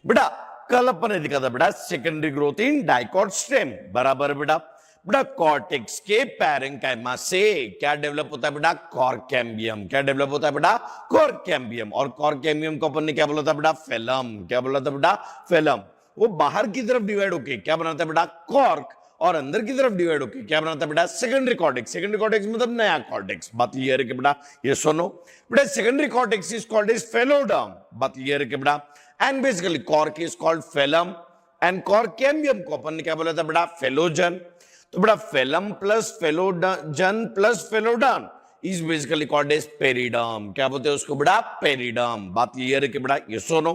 बेटा कल अपन ने देखा था बेटा secondary growth in dicot stem, बराबर बेटा। बेटा कॉर्टेक्स के पैरेंकाइमा से क्या डेवलप होता है बेटा, कॉर्केम्बियम। क्या डेवलप होता है बेटा, कॉर्केम्बियम। और कॉर्केम्बियम को अपन ने क्या बोला था बेटा, फेलम। क्या बोला था बेटा, फेलम। वो बाहर की तरफ डिवाइड होके क्या बनाता है बेटा, कॉर्क, और अंदर की तरफ डिवाइड होके क्या बनाता है बेटा, सेकेंडरी कॉर्टेक्स। सेकेंडरी कॉर्टेक्स मतलब नया कॉर्टेक्स। बात क्लियर है कि बेटा, ये सुनो बेटा, secondary cortex is called as phelloderm. बात क्लियर है कि बेटा, and basically cork is called phellem and cork cambium को अपन ने क्या बोला था बेटा, फेलोजन। तो बेटा phellem plus phellogen plus phelloderm is basically called as periderm. क्या बोलते हैं उसको बेटा, पेरिडर्म। बात क्लियर है कि बेटा, ये सुनो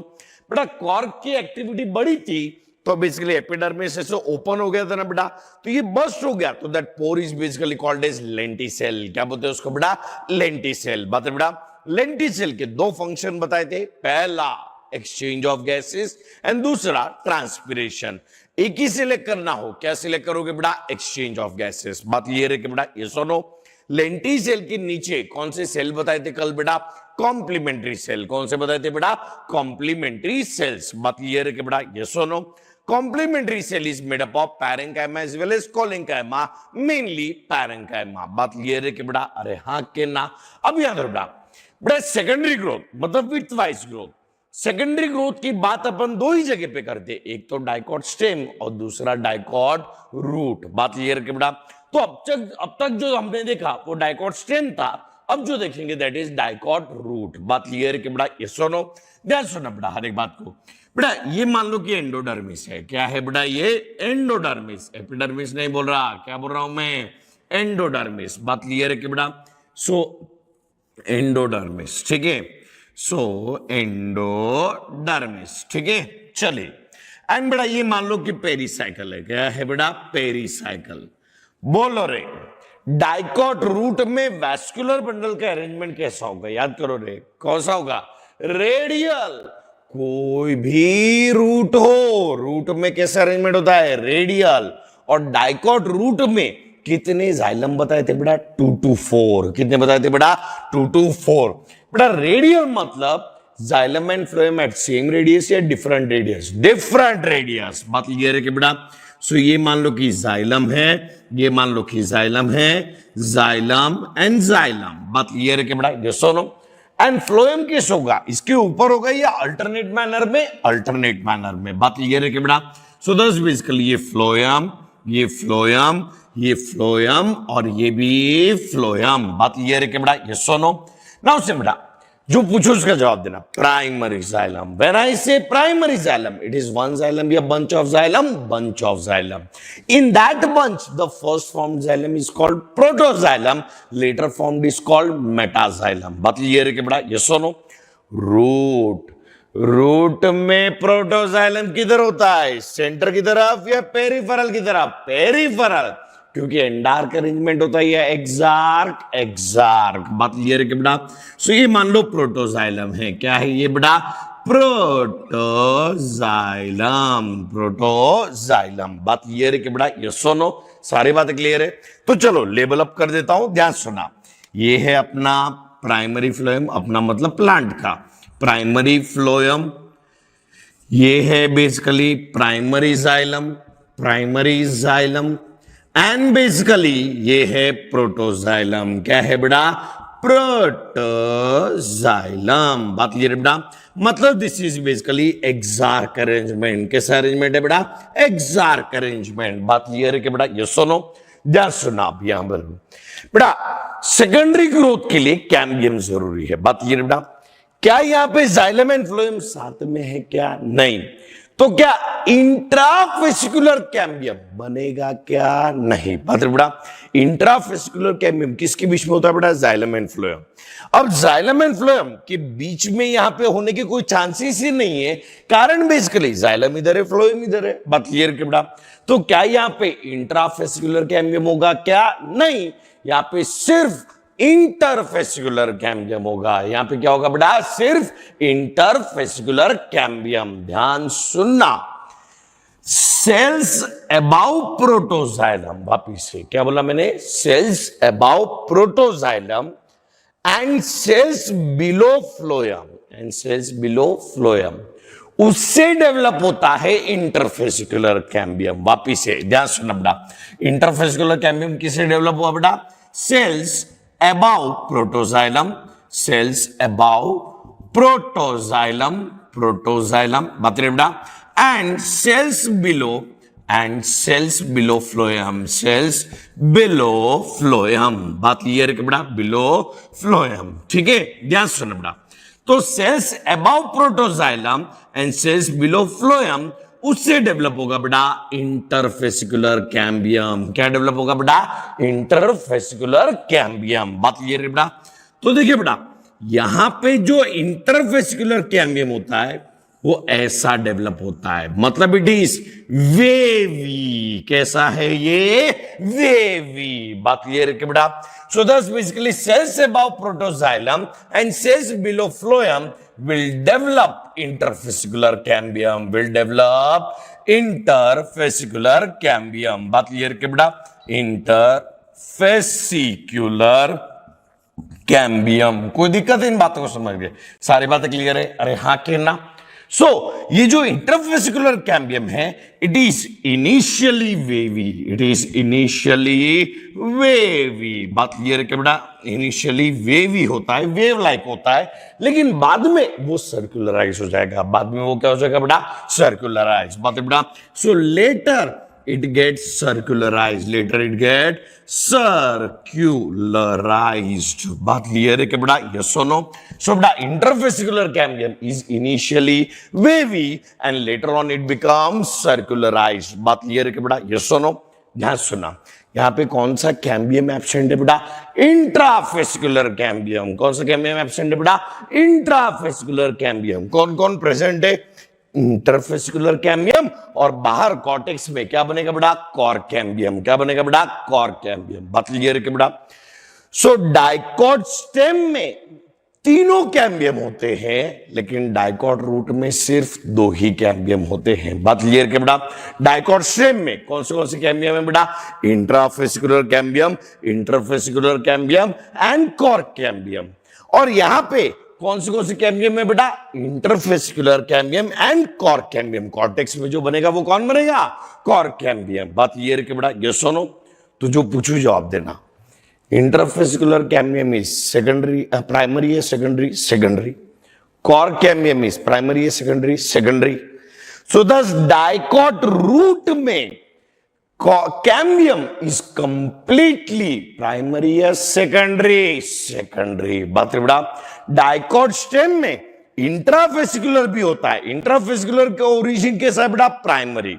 बेटा, कॉर्क की एक्टिविटी बड़ी थी तो बेसिकली एपिडर्मिस ऐसे ओपन हो गया था ना बेटा, तो ये बस्ट हो गया, तो that pore is basically called as lenticel. क्या बोलते हैं उसको बेटा, लेंटिसेल। बात है बेटा, लेंटिसेल के दो फंक्शन बताए थे, पहला एक्सचेंज ऑफ गैसेस एंड दूसरा ट्रांसपिरेशन। एक ही सिलेक्ट करना हो, क्या सिलेक्ट करोगे बेटा, एक्सचेंज ऑफ गैसेस। बात क्लियर है कि बेटा, ये सुनो, लेंटिसेल के नीचे कौन से सेल बताए थे कल बेटा, कॉम्प्लीमेंट्री सेल। कौन से बताए थे बेटा, कॉम्प्लीमेंट्री सेल्स। बात क्लियर है कि बेटा, ये सुनो, complementary cell is made up of parenchyma as well as collenchyma, mainly parenchyma। बात क्लियर है कि बेटा, अरे हाँ के ना। अब याद रखो बेटा, सेकेंडरी ग्रोथ मतलब with wise growth. Secondary growth की बात अपन दो ही जगह पे करते, एक तो डाइकॉट स्टेम और दूसरा डाइकॉट रूट। बात क्लियर है कि बेटा, तो अब तक जो हमने देखा वो डाइकॉट स्टेम था, अब जो देखेंगे दैट इज डाइकॉट रूट। बात क्लियर है कि बेटा, ये सुनो, ध्यान सुना बेटा हर एक बात को। बेटा ये मान लो कि एंडोडर्मिस है, क्या है बेटा, ये एंडोडर्मिस, एपिडर्मिस नहीं बोल रहा, क्या बोल रहा हूं मैं, एंडोडर्मिस। बात क्लियर है कि बेटा, सो एंडोडर्मिस, ठीक है, सो एंडोडर्मिस, ठीक है, चलिए। एंड बेटा ये मान लो कि पेरीसाइकिल है, क्या है बेटा, पेरीसाइकिल। बोलो रे, डाइकॉट रूट में वैस्कुलर बंडल का अरेंजमेंट कैसा होगा, याद करो रे, कौन सा होगा, रेडियल। कोई भी रूट हो, रूट में कैसा अरेंजमेंट होता है, रेडियल। और डाइकॉट रूट में कितने जाइलम बताए थे बेटा, 2 to 4। कितने बताए थे बेटा, 2 to 4। बेटा रेडियल मतलब xylem and phloem at same radius या डिफरेंट रेडियस, डिफरेंट रेडियस। बात क्लियर है कि बेटा, सो ये मान लो कि जाइलम है, ये मान लो कि जाइलम है, जाइलम एंड जाइलम। बात क्लियर है कि बेटा, ये सुनो, एंड फ्लोएम किस होगा, इसके ऊपर होगा या अल्टरनेट मैनर में, अल्टरनेट मैनर में। बात क्लियर है कि बेटा, सो दस बेसिकली ये फ्लोएम, ये फ्लोएम, ये फ्लोएम और ये भी फ्लोएम। बात क्लियर है कि बेटा, ये सुनो, नाउ से बेटा जो पूछो उसका जवाब देना। Primary xylem, when I say primary xylem, it is one xylem या bunch of xylem, bunch of xylem. In that bunch the first formed xylem is called protoxylem, later formed is called metaxylem. बात clear है कि बेटा, ये सुनो, root, root में protoxylem किधर होता है, सेंटर की तरफ या पेरिफेरल की तरफ, पेरिफेरल, क्योंकि एंडार्क अरेंजमेंट होता है या एक्सार्क, एक्सार्क। बात क्लियर है कि बेटा, सो ये मान लो प्रोटोजाइलम है, क्या है ये बेटा, प्रोटोजाइलम, प्रोटोजाइलम। बात क्लियर है कि बेटा, ये सुनो, सारी बातें क्लियर है। तो चलो लेबल अप कर देता हूं, ध्यान सुना। ये है अपना प्राइमरी फ्लोएम, अपना मतलब प्लांट का प्राइमरी फ्लोएम। ये है basically primary xylem, primary xylem, and basically ये है प्रोटोजाइलम। क्या है बेटा, प्रोटोजाइलम। बात क्लियर है बेटा, मतलब दिस इज बेसिकली एक्सार्क अरेंजमेंट। कैसा अरेंजमेंट है बेटा, एक्सार्क अरेंजमेंट। बात क्लियर है कि बेटा, ये सुनो, ध्यान सुना आप यहां पर बेटा, सेकेंडरी ग्रोथ के लिए कैम्बियम जरूरी है। बात क्लियर है बेटा, क्या यहां पे जाइलम एंड फ्लोएम साथ में है, क्या नहीं, तो क्या इंट्राफेसिकुलर कैम्बियम बनेगा, क्या नहीं। बात बेटा, इंट्राफेसिकुलर कैम्बियम किसके बीच में होता है बेटा, जाइलम एंड फ्लोएम। अब जाइलम एंड फ्लोएम के बीच में यहां पे होने के कोई चांसेस ही नहीं है, कारण बेसिकली जाइलम इधर है, फ्लोएम इधर है। बात क्लियर कि बेटा, तो क्या यहां पे इंट्राफेसिकुलर कैम्बियम होगा, क्या नहीं, यहां पे सिर्फ इंटरफेसिकुलर कैम्बियम होगा। यहां पे क्या होगा बेटा, सिर्फ इंटरफेसिकुलर कैम्बियम। ध्यान सुनना, सेल्स अबाउ प्रोटोजाइलम, वापिस से क्या बोला मैंने, cells above protoxylem and cells below phloem, and cells below phloem उससे डेवलप होता है इंटरफेसिकुलर कैम्बियम। वापिस से ध्यान सुनना बेटा, इंटरफेसिकुलर कैम्बियम किससे डेवलप हुआ बेटा? Cells above protoxylem, cells above protoxylem, protoxylem बात रहे बेटा, and cells below phloem, cells below phloem, बात क्लियर है बेटा, बिलो फ्लोएम। ठीक है, ध्यान सुनना बेटा, तो cells above protoxylem and cells below phloem, उससे डेवलप होगा बेटा इंटरफेसिकुलर कैम्बियम। क्या डेवलप होगा बेटा? Interfascicular cambium. बात क्लियर है बेटा? तो देखिए बेटा, यहां पे जो इंटरफेसिकुलर कैम्बियम होता है वो ऐसा डेवलप होता है, मतलब इट इज वेवी। कैसा है ये? वेवी। बात क्लियर है बेटा? So thus basically cells above protoxylem and cells below phloem will develop interfascicular cambium, will develop interfascicular cambium। बात क्लियर है बेटा? Interfascicular cambium. कोई दिक्कत है इन बातों को समझ गए? सारी बातें क्लियर है? अरे हाँ के ना? सो ये जो इंटरफेसिकुलर कैम्बियम है, it is initially wavy, it is initially wavy. बात क्लियर है बेटा? इनिशियली वेवी होता है, वेव लाइक होता है, लेकिन बाद में वो सर्कुलराइज हो जाएगा। बाद में वो क्या हो जाएगा बेटा? सर्कुलराइज। बात है बेटा? So later it gets circularized, later it get circularized। बात क्लियर है कि बेटा? yes or no? so बेटा interfascicular cambium is initially wavy and later on it becomes circularized। बात क्लियर है कि बेटा? yes or no? ध्यान सुना, यहां पे कौन सा कैम्बियम एब्सेंट है बेटा? Intrafascicular cambium. कौन सा कैम्बियम एब्सेंट है बेटा? Intrafascicular cambium. कौन कौन प्रेजेंट है? इंटरफेसिकुलर कैम्बियम, और बाहर कॉर्टेक्स में क्या बनेगा बेटा? Cork cambium. क्या बनेगा बेटा? Cork cambium. बात क्लियर है बेटा? सो डाइकॉट स्टेम में तीनों कैम्बियम होते हैं, लेकिन डाइकॉट रूट में सिर्फ 2 ही कैम्बियम होते हैं। बात क्लियर है बेटा? डाइकॉट स्टेम में कौन से कैम्बियम है बेटा? Intrafascicular cambium, interfascicular cambium and cork cambium. और यहां पे कौन से कैम्बियम है बेटा? Interfascicular cambium and cork cambium. Cortex में जो बनेगा वो कौन बनेगा? Cork cambium. बात ये है कि बेटा यस और नो? तो जो पूछू जवाब देना। Interfascicular cambium is secondary, primary है, secondary, secondary. Cork cambium is primary है, secondary, secondary. So this dicot root में कैम्बियम इज कंप्लीटली प्राइमरी या सेकेंडरी? सेकेंडरी। बात है बेटा? डाइकॉट स्टेम में इंट्राफेसिकुलर भी होता है। इंट्राफेसिकुलर का ओरिजिन कैसा है बेटा? प्राइमरी।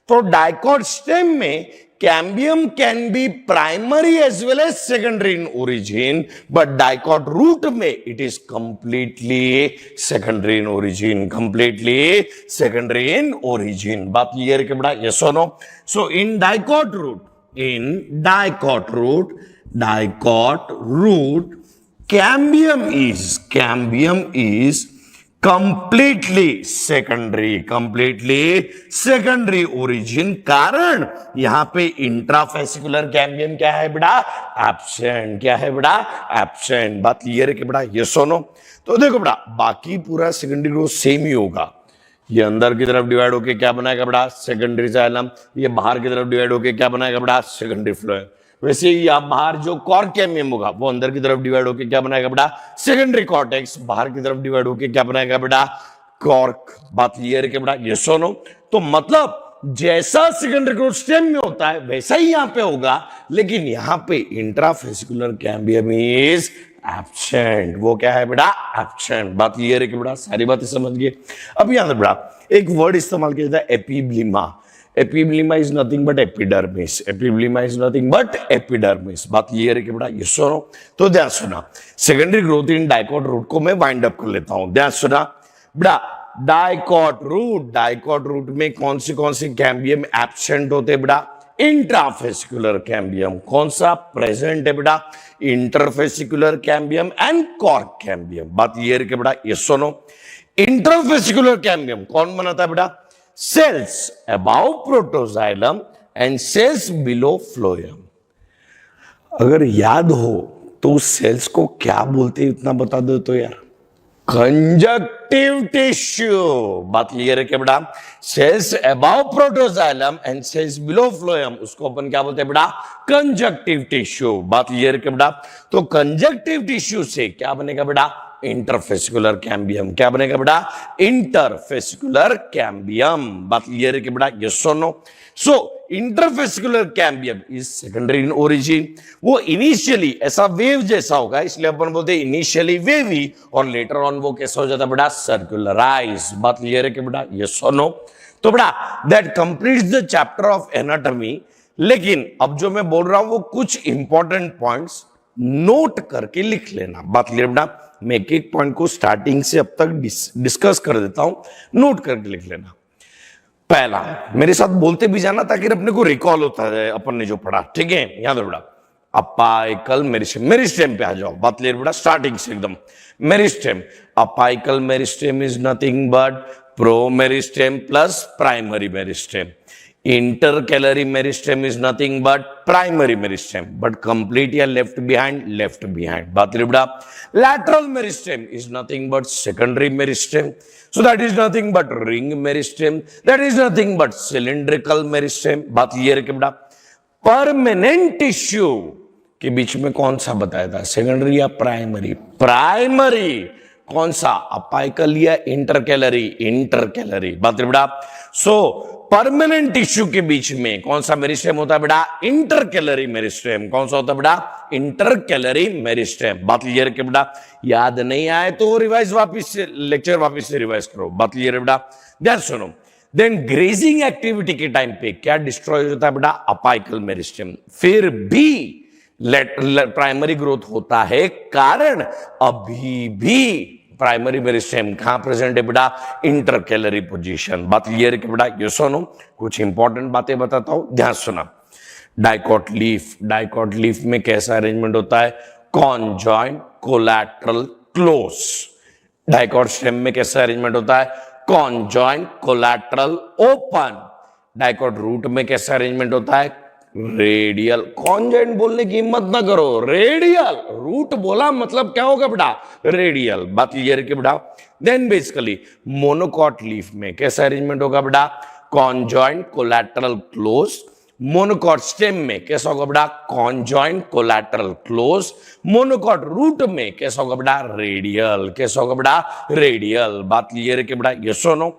तो डाइकॉट स्टेम में cambium can be primary as well as secondary in origin, but dicot root में it is completely secondary in origin, completely secondary in origin. बात क्लियर है कि बेटा? यस और no? So in dicot root cambium is completely secondary origin. कारण यहां पे intrafascicular cambium क्या है बेटा? एब्सेंट। क्या है बेटा? एब्सेंट। बात क्लियर है कि बेटा? यस और नो? तो देखो बेटा, बाकी पूरा सेकेंडरी ग्रोथ सेम ही होगा। ये अंदर की तरफ डिवाइड होके क्या बनाएगा बेटा? Secondary xylem. ये बाहर की तरफ डिवाइड होके क्या बनाएगा बेटा? Secondary phloem. वैसे ही आप बाहर जो कॉर्क कैम्बियम होगा वो अंदर की तरफ डिवाइड होके क्या बनाएगा बेटा? Secondary cortex. बाहर की तरफ डिवाइड होके क्या बनाएगा बेटा? कॉर्क। बात क्लियर है कि बेटा? यस और नो? तो मतलब जैसा सेकेंडरी ग्रोथ स्टेम में होता है वैसा ही यहां पे होगा, लेकिन यहां पे इंट्राफेसिकुलर कैम्बियम इज एब्सेंट। वो क्या है बेटा? एब्सेंट। बात क्लियर है कि बेटा? सारी बातें समझ गए? अब यहां बेटा एक वर्ड इस्तेमाल किया जाता है, epiblema. Epiblema is nothing but epidermis. Epiblema is nothing but epidermis. बात क्लियर है कि बेटा? यस और नो? तो ध्यान सुना, secondary growth in dicot root को मैं वाइंड अप कर लेता हूं। ध्यान सुना बेटा, डाइकॉट रूट में कौन से कैम्बियम एब्सेंट होते हैं बेटा? Intrafascicular cambium. कौन सा प्रेजेंट है बेटा? Interfascicular cambium and cork cambium. बात क्लियर है कि बेटा? यस और नो? इंटरफेसिकुलर कैम्बियम कौन बनाता है बेटा? Cells above protoxylem and cells below phloem. अगर याद हो तो उस सेल्स को क्या बोलते हैं, इतना बता दो तो यार। कंजक्टिव टिश्यू, बात क्लियर है क्या बेटा? Cells above protoxylem and cells below phloem, उसको अपन क्या बोलते हैं बेटा? Conjunctive tissue. बात क्लियर है क्या बेटा? तो कंजक्टिव टिश्यू से क्या बनेगा बेटा? Interfascicular cambium. क्या बनेगा बेटा? Interfascicular cambium. बात क्लियर है कि बेटा? यस और no? So interfascicular cambium is secondary in origin. वो इनिशियली ऐसा वेव जैसा होगा, इसलिए अपन बोलते हैं इनिशियली वेवी, और लेटर ऑन वो कैसा हो जाता है बेटा? सर्कुलराइज। बात क्लियर है कि बेटा? यस और नो? तो बेटा that completes the chapter of anatomy. लेकिन अब जो मैं बोल रहा हूं वो कुछ इंपॉर्टेंट पॉइंट्स नोट करके लिख लेना। बात क्लियर बेटा? मैं एक एक पॉइंट को स्टार्टिंग से अब तक डिस्कस कर देता हूं, नोट करके लिख लेना। पहला, मेरे साथ बोलते भी जाना ताकि अपने को रिकॉल होता है अपन ने जो पढ़ा। ठीक है, याद बेटा? अपाइकल मेरिस्टेम, मेरिस्टेम पे आ जाओ। बात क्लियर बेटा? स्टार्टिंग से एकदम meristem. Apical meristem is nothing but pro meristem plus primary meristem. Intercalary meristem is nothing but primary meristem, but complete या लेफ्ट बिहाइंड, लेफ्ट बिहाइंड। बात क्लियर बेटा? lateral meristem is nothing but secondary meristem, so that is nothing but ring meristem, that is nothing but cylindrical meristem। बात clear है कि बेटा? Permanent tissue के बीच में कौन सा बताया था? सेकेंडरी या प्राइमरी? प्राइमरी। कौन सा? अपाइकल या इंटरकैलरी? इंटरकैलरी। बात क्लियर बेटा? सो परमानेंट टिश्यू के बीच में कौन सा मेरिस्टेम होता है बेटा? Intercalary meristem. कौन सा होता है बेटा? Intercalary meristem. बात क्लियर है बेटा? याद नहीं आए तो रिवाइज वापस से, लेक्चर वापस से रिवाइज करो। बात क्लियर है बेटा? ध्यान सुनो। देन ग्रेजिंग एक्टिविटी के टाइम पे क्या डिस्ट्रॉय होता है बेटा? Apical meristem. फिर भी प्राइमरी ग्रोथ होता है, कारण अभी भी प्राइमरी मेरिस्टेम कहां प्रेजेंट है बेटा? Intercalary position. बात क्लियर है कि बेटा? ये सुनो, कुछ इंपॉर्टेंट बातें बताता हूं, ध्यान सुना। डाइकॉट लीफ, डाइकॉट लीफ में कैसा अरेंजमेंट होता है? Conjoint collateral close. Dicot stem में कैसा अरेंजमेंट होता है? Conjoint collateral open. Dicot root में कैसा अरेंजमेंट होता है? रेडियल। कॉन्जॉइंट बोलने की हिम्मत ना करो, रेडियल। रूट बोला मतलब क्या होगा बेटा? रेडियल। बात क्लियर है कि बेटा? देन बेसिकली मोनोकॉट लीफ में कैसा अरेंजमेंट होगा बेटा? Conjoint collateral close. Monocot stem में कैसा होगा बेटा? Conjoint collateral close. Monocot root में कैसा होगा बेटा? रेडियल। कैसा होगा बेटा? रेडियल। बात क्लियर है कि बेटा? यस और नो?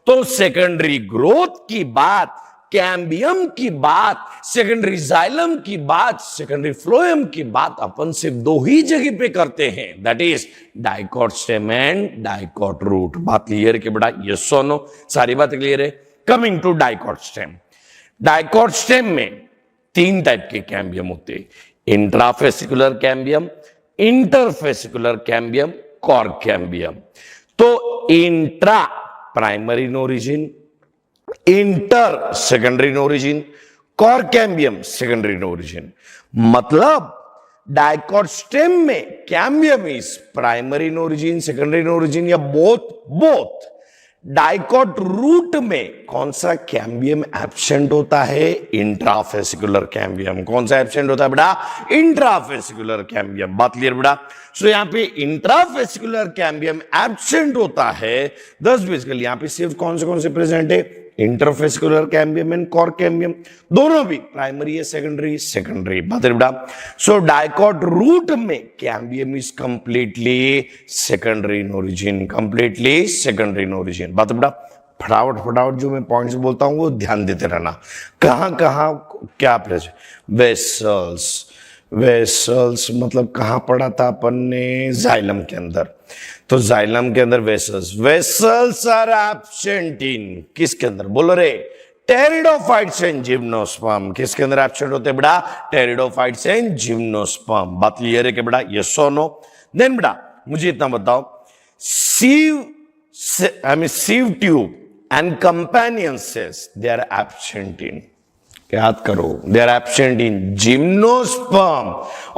तो सेकेंडरी ग्रोथ की बात, कैम्बियम की बात, सेकेंडरी जाइलम की बात, सेकेंडरी फ्लोएम की बात अपन सिर्फ दो ही जगह पे करते हैं, that is dicot stem and dicot root. बात क्लियर है कि बेटा? यस और नो? सारी बात क्लियर है? Coming to dicot stem. Dicot stem में तीन टाइप के कैम्बियम होते हैं, intrafascicular cambium, interfascicular cambium, cork cambium. तो intra primary in origin, inter secondary in origin, cork cambium secondary in origin. मतलब डाइकॉट स्टेम में cambium is primary in origin, secondary in origin, या both. Dicot root में कौन सा cambium absent होता है? Intrafascicular cambium. कौन सा एब्सेंट होता है बेटा? Intrafascicular cambium. बात क्लियर बेटा? सो यहां पे इंट्राफेसिकुलर कैम्बियम एब्सेंट होता है, दस बेसिकली यहां पे सिर्फ कौन से प्रेजेंट है? Interfascicular cambium and cork cambium. दोनों भी प्राइमरी है, सेकेंडरी, सेकेंडरी। बात है बेटा? सो डाइकॉट रूट में cambium is completely secondary in origin, completely secondary in origin. बात है बेटा? फटाफट जो मैं पॉइंट्स बोलता हूं वो ध्यान देते रहना। कहां कहां क्या प्रेजेंट? वेसल्स, वेसल्स मतलब कहां पढ़ा था अपन ने? जाइलम के अंदर। तो जाइलम के अंदर vessels, vessels are absent in किसके अंदर? बोलो रे, टेरिडोफाइट्स एंड जिम्नोस्पर्म। किसके अंदर एब्सेंट होते हैं बेटा? Pteridophytes and gymnosperm. बात क्लियर है कि बेटा? यस और नो? देन बेटा मुझे इतना बताओ, sieve tube and companion cells they are absent in, याद करो, they are absent in gymnosperm.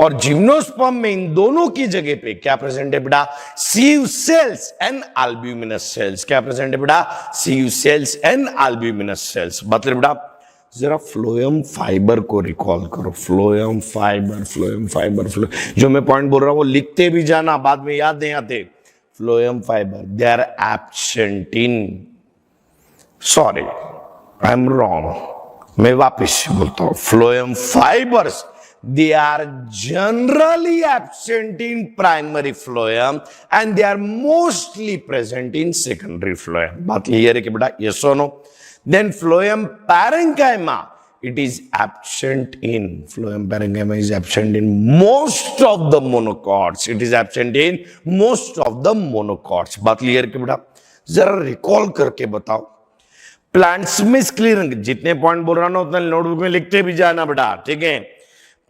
और जिम्नोस्पर्म में इन दोनों की जगह पे क्या प्रेजेंट है बेटा? सीव सेल्स एंड अल्ब्यूमिनस सेल्स। क्या प्रेजेंट है बेटा? सीव सेल्स एंड अल्ब्यूमिनस सेल्स। मतलब बेटा जरा फ्लोएम फाइबर को रिकॉल करो, फ्लोएम फाइबर, फ्लोएम फाइबर, जो मैं पॉइंट बोल रहा हूं वो लिखते भी जाना, बाद में याद नहीं आते। phloem fiber, they are absent in, sorry, I am wrong. मैं वापिस बोलता हूं, phloem fibers, they are generally absent in primary phloem and they are mostly present in secondary phloem. बात क्लियर है कि बेटा, yes or no? Then phloem parenchyma, it is absent in, phloem parenchyma is absent in most of the monocots. It is absent in most of the monocots. बात clear कि बेटा, जरा recall करके बताओ, प्लांट्स में स्क्लीरन, जितने पॉइंट बोल रहा ना उतना नोटबुक में लिखते भी जाना बेटा, ठीक है।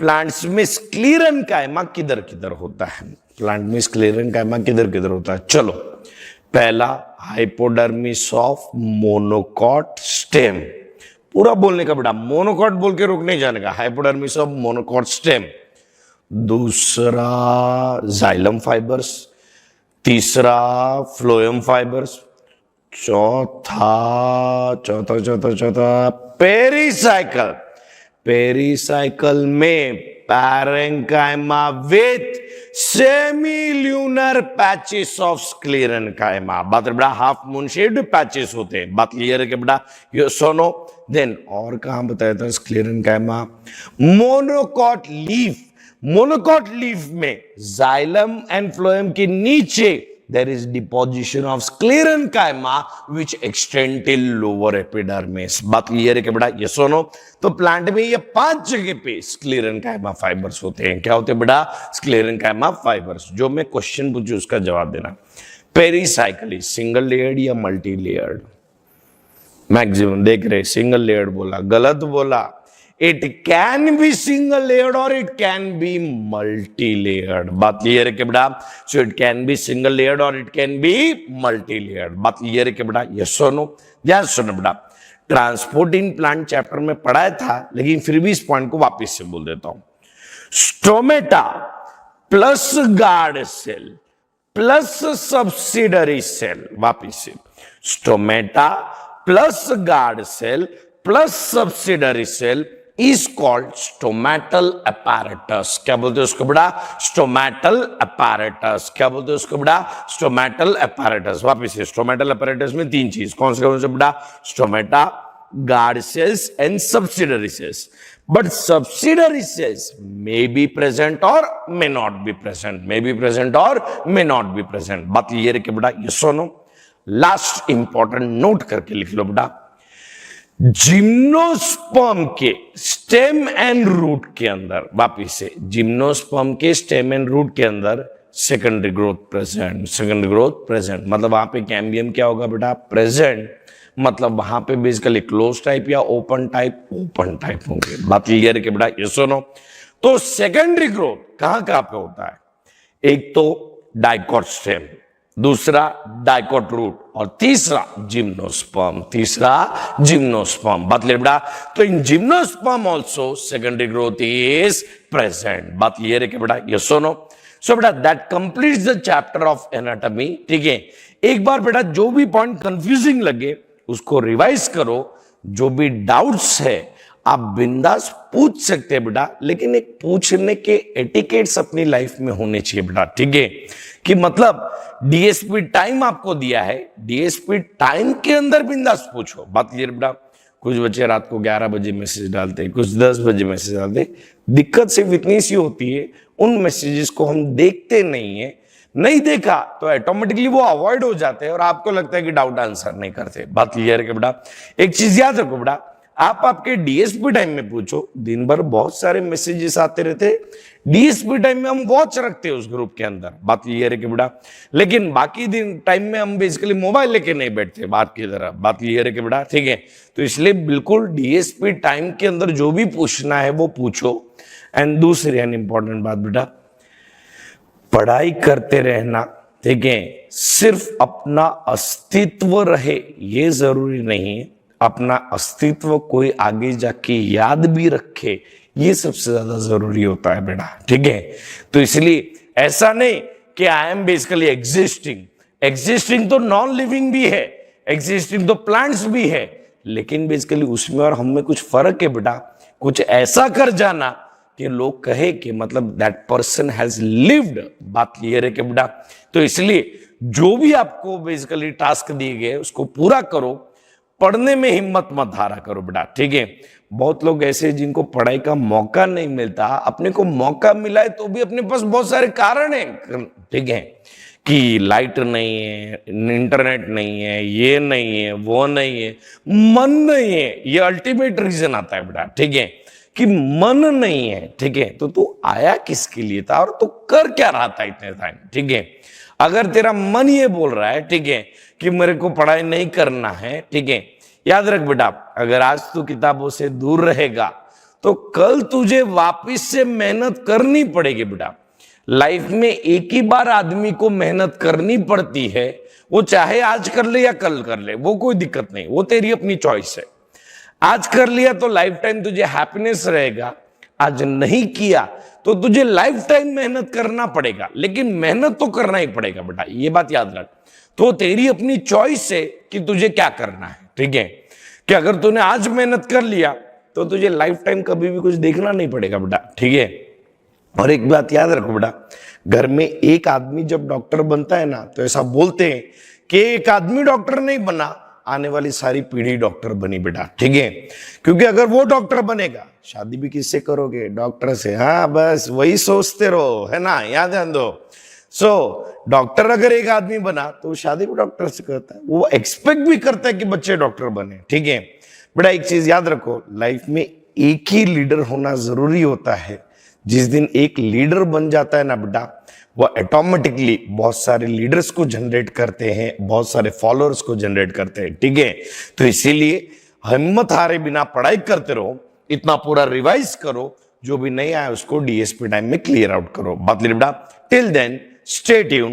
प्लांट्स में स्क्लीरन कायमा किधर किधर होता है, प्लांट में स्क्लीरन कायमा किधर किधर होता है। चलो, पहला हाइपोडर्मिस ऑफ मोनोकॉट स्टेम, पूरा बोलने का बेटा, मोनोकॉट बोल के रुक नहीं जाने का, हाइपोडर्मिस ऑफ मोनोकॉट स्टेम। दूसरा जाइलम फाइबर्स, तीसरा फ्लोएम फाइबर्स, चौथा पेरिसाइकल, पेरिसाइकल में parenchyma with सेमील्यूनर patches of sclerenchyma, बात बेटा हाफ मून शेप्ड पैचेस होते हैं, बात क्लियर है कि बेटा, ये सुनो। देन और कहां बताया था sclerenchyma, monocot leaf, monocot leaf में जाइलम एंड फ्लोएम के नीचे there is deposition of sclerenchyma which extend till lower epidermis. बात क्लियर है कि बेटा, ये सुनो। तो प्लांट में ये 5 जगह पे sclerenchyma फाइबर्स होते हैं। क्या होते हैं बेटा? sclerenchyma fibres. जो मैं क्वेश्चन पूछू उसका जवाब देना। पेरिसाइकली सिंगल लेयर्ड या मल्टी लेयर्ड? मैक्सिमम देख रहे, सिंगल लेयर्ड बोला, गलत बोला। It can be single layered और it can be multi layered. बात क्लियर है कि बेटा, so it can be single layered और it can be multi layered. बात क्लियर है कि बेटा, यस और नो? ध्यान सुनो बेटा, ट्रांसपोर्ट इन प्लांट चैप्टर में पढ़ाया था, लेकिन फिर भी इस पॉइंट को वापस से बोल देता हूं। Stomata plus guard cell plus subsidiary cell, वापिस से stomata plus guard cell plus subsidiary cell is called stomatal apparatus। क्या बोलते हैं उसको बेटा? stomatal apparatus। क्या बोलते हैं उसको बेटा? stomatal apparatus। वापिस से stomatal apparatus में 3 चीज, कौन से बेटा? Stomata, guard cells and subsidiary cells. But subsidiary cells may be present or may not be present, may be present or may not be present। बात क्लियर है कि बेटा, ये सुनो। लास्ट इंपॉर्टेंट नोट करके लिख लो बेटा, जिम्नोस्पर्म के स्टेम एंड रूट के अंदर, वापिस से जिम्नोस्पर्म के स्टेम एंड रूट के अंदर secondary growth present, secondary growth present, मतलब वहां पे कैम्बियम क्या होगा बेटा? प्रेजेंट, मतलब वहां पे बेसिकली क्लोज टाइप या ओपन टाइप, ओपन टाइप होंगे। बात क्लियर है कि बेटा, ये सुनो। तो सेकेंडरी ग्रोथ कहां कहां पे होता है? एक तो डाइकॉट स्टेम, दूसरा डाइकॉट रूट और तीसरा जिम्नोस्पर्म, तीसरा जिम्नोस्पर्म। बात क्लियर बेटा? तो इन gymnosperm also secondary growth is present. बात क्लियर है कि बेटा, ये सुनो। सो बेटा that completes the chapter of anatomy. ठीक है, एक बार बेटा जो भी पॉइंट कंफ्यूजिंग लगे उसको रिवाइज करो, जो भी डाउट्स है आप बिंदास पूछ सकते हैं बेटा, लेकिन एक पूछने के एटिकेट्स अपनी लाइफ में होने चाहिए बेटा। ठीक है, कि मतलब डीएसपी टाइम आपको दिया है, डीएसपी टाइम के अंदर बिंदास पूछो। बात क्लियर बेटा? कुछ बच्चे रात को 11 बजे मैसेज डालते हैं, कुछ 10 बजे मैसेज डालते हैं। दिक्कत सिर्फ इतनी सी होती है, उन मैसेजेस को हम देखते नहीं है, नहीं देखा तो ऑटोमेटिकली वो अवॉइड हो जाते हैं और आपको लगता है कि डाउट आंसर नहीं करते। बात क्लियर है कि बेटा? एक चीज याद रखो बेटा, आप आपके डीएसपी टाइम में पूछो, दिन भर बहुत सारे मैसेजेस आते रहते, डीएसपी टाइम में हम वॉच रखते हैं उस ग्रुप के अंदर। बात क्लियर है कि बेटा? लेकिन बाकी दिन टाइम में हम बेसिकली मोबाइल लेके नहीं बैठते बात की तरह। बात क्लियर है कि बेटा? ठीक है, तो इसलिए बिल्कुल डीएसपी टाइम के अंदर जो भी पूछना है वो पूछो। एंड दूसरी इंपॉर्टेंट बात बेटा, पढ़ाई करते रहना, ठीक है, सिर्फ अपना अस्तित्व रहे ये जरूरी नहीं है, अपना अस्तित्व कोई आगे जाके याद भी रखे ये सबसे ज्यादा जरूरी होता है बेटा। ठीक है, तो इसलिए ऐसा नहीं कि I am basically existing, existing तो नॉन लिविंग भी है, एग्जिस्टिंग तो प्लांट्स भी है, लेकिन बेसिकली उसमें और हम में कुछ फर्क है बेटा। कुछ ऐसा कर जाना कि लोग कहे कि मतलब दैट पर्सन हैज लिव्ड, बात क्लियर है कि बेटा। तो इसलिए जो भी आपको बेसिकली टास्क दिए गए उसको पूरा करो, पढ़ने में हिम्मत मत हारा करो बेटा, ठीक है। बहुत लोग ऐसे जिनको पढ़ाई का मौका नहीं मिलता, अपने को मौका मिला है तो भी अपने पास बहुत सारे कारण हैं, ठीक है, कि लाइट नहीं है, इंटरनेट नहीं है, ये नहीं है, वो नहीं है, मन नहीं है, ये अल्टीमेट रीजन आता है बेटा, ठीक है, कि मन नहीं है, ठीक है। तो तू आया किसके लिए था और तू कर क्या रहा था इतने टाइम, ठीक है। अगर तेरा मन ये बोल रहा है, ठीक है, कि मेरे को पढ़ाई नहीं करना है, ठीक है, याद रख बेटा, अगर आज तू किताबों से दूर रहेगा तो कल तुझे वापिस से मेहनत करनी पड़ेगी बेटा। लाइफ में एक ही बार आदमी को मेहनत करनी पड़ती है, वो चाहे आज कर ले या कल कर ले, वो कोई दिक्कत नहीं, वो तेरी अपनी चॉइस है। आज कर लिया तो लाइफ टाइम तुझे हैप्पीनेस रहेगा, आज नहीं किया तो तुझे लाइफ टाइम मेहनत करना पड़ेगा, लेकिन मेहनत तो करना ही पड़ेगा बेटा, ये बात याद रख। तो तेरी अपनी चॉइस है कि तुझे क्या करना है, ठीक है, कि अगर तूने आज मेहनत कर लिया तो तुझे लाइफ टाइम कभी भी कुछ देखना नहीं पड़ेगा बेटा, ठीक है। और एक बात याद रखो बेटा, घर में एक आदमी जब डॉक्टर बनता है ना, तो ऐसा बोलते हैं कि एक आदमी डॉक्टर नहीं बना, आने वाली सारी पीढ़ी डॉक्टर बनी बेटा, ठीक है। क्योंकि अगर वो डॉक्टर बनेगा, शादी भी किससे करोगे? डॉक्टर से। हाँ, बस वही सोचते रहो, है ना, याद ध्यान दो। डॉक्टर अगर एक आदमी बना तो शादी भी डॉक्टर से करता है, वो एक्सपेक्ट भी करता है कि बच्चे डॉक्टर बने, ठीक है बेटा। एक चीज याद रखो, लाइफ में एक ही लीडर होना जरूरी होता है। जिस दिन एक लीडर बन जाता है ना बेटा, वो ऑटोमेटिकली बहुत सारे लीडर्स को जनरेट करते हैं, बहुत सारे फॉलोअर्स को जनरेट करते हैं, ठीक है। तो इसीलिए हिम्मत हारे बिना पढ़ाई करते रहो, इतना पूरा रिवाइज करो, जो भी नहीं आया उसको डीएसपी टाइम में क्लियर आउट करो। बात बेटा, टिल देन स्टे ट्यून्ड।